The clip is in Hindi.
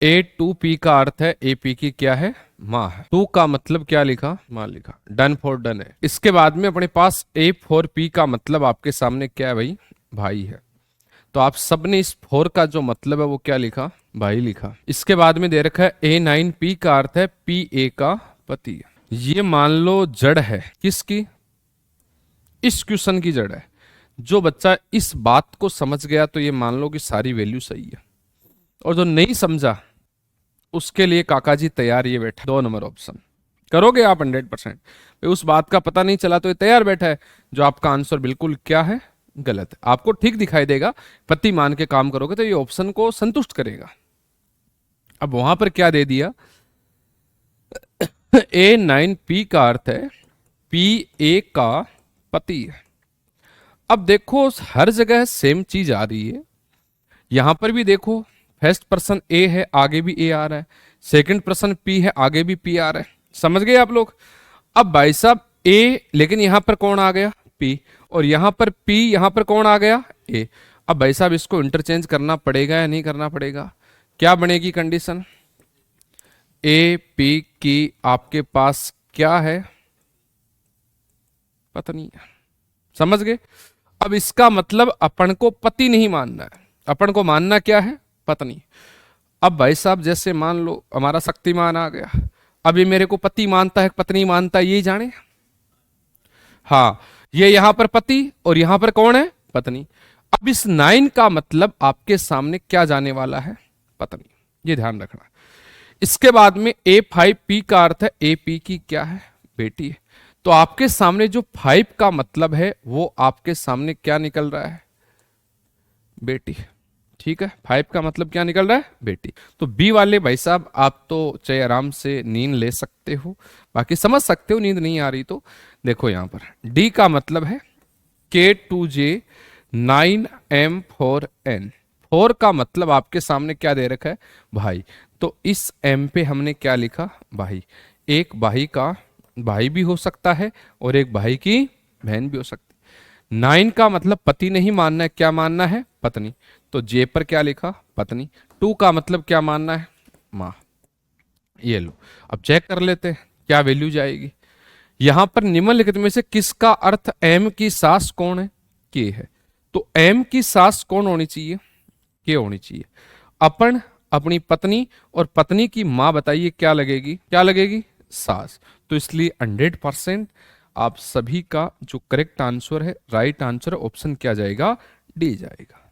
ए टू पी का अर्थ है ए पी की क्या है, माँ है। टू का मतलब क्या लिखा, माँ लिखा। डन फॉर डन है। इसके बाद में अपने पास ए फोर पी का मतलब आपके सामने क्या है भाई, भाई है। तो आप सबने इस फोर का जो मतलब है वो क्या लिखा, भाई लिखा। इसके बाद में दे रखा है ए नाइन पी का अर्थ है पी ए का पति। ये मान लो जड़ है किसकी, इस क्वेश्चन की जड़ है। जो बच्चा इस बात को समझ गया तो ये मान लो कि सारी वैल्यू सही है, और जो नहीं समझा उसके लिए काका जी तैयार ये बैठा, 2 नंबर ऑप्शन करोगे आप 100%। उस बात का पता नहीं चला तो ये तैयार बैठा है, जो आपका आंसर बिल्कुल क्या है, गलत है। आपको ठीक दिखाई देगा, पति मान के काम करोगे तो ये ऑप्शन को संतुष्ट करेगा। अब वहां पर क्या दे दिया, ए नाइन पी का अर्थ है पी ए का पति है। अब देखो हर जगह सेम चीज आ रही है। यहां पर भी देखो फर्स्ट पर्सन ए है, आगे भी ए आ रहा है। सेकंड पर्सन पी है, आगे भी पी आ रहा है। समझ गए आप लोग। अब भाई साहब ए, लेकिन यहां पर कौन आ गया, पी, और यहां पर पी, यहां पर कौन आ गया, ए। अब भाई साहब इसको इंटरचेंज करना पड़ेगा या नहीं करना पड़ेगा। क्या बनेगी कंडीशन, ए पी की आपके पास क्या है, पता नहीं है। समझ गए। अब इसका मतलब अपन को पति नहीं मानना है, अपन को मानना क्या है, पत्नी। अब भाई साहब जैसे मान लो हमारा शक्तिमान आ गया, अब ये मेरे को पति मानता है पत्नी मानता है, ये जाने। हाँ, ये यहां पर पति और यहां पर कौन है, पत्नी। अब इस नाइन का मतलब आपके सामने क्या जाने वाला है, पत्नी। ये ध्यान रखना। इसके बाद में ए फाइव पी का अर्थ है ए पी की क्या है, बेटी है। तो आपके सामने जो फाइव का मतलब है वो आपके सामने क्या निकल रहा है, बेटी। ठीक है, फाइव का मतलब क्या निकल रहा है, बेटी। तो बी वाले भाई साहब आप तो चाहे आराम से नींद ले सकते हो, बाकी समझ सकते हो, नींद नहीं आ रही तो देखो यहां पर डी का मतलब है के two J nine M four N. Four का मतलब आपके सामने क्या दे रखा है, भाई। तो इस एम पे हमने क्या लिखा, भाई। एक भाई का भाई भी हो सकता है और एक भाई की बहन भी हो सकती है। नाइन का मतलब पति नहीं मानना है, क्या मानना है, पत्नी। तो जे पर क्या लिखा, पत्नी। टू का मतलब क्या मानना है, माँ। ये लो, अब चेक कर लेते हैं क्या वैल्यू जाएगी। यहां पर निम्नलिखित में से किसका अर्थ एम की सास कौन है, के है। तो एम की सास कौन होनी चाहिए, के होनी चाहिए। अपन अपनी पत्नी और पत्नी की मां बताइए क्या लगेगी, क्या लगेगी, सास। तो इसलिए 100% आप सभी का जो करेक्ट आंसर है, राइट आंसर ऑप्शन क्या जाएगा, डी जाएगा।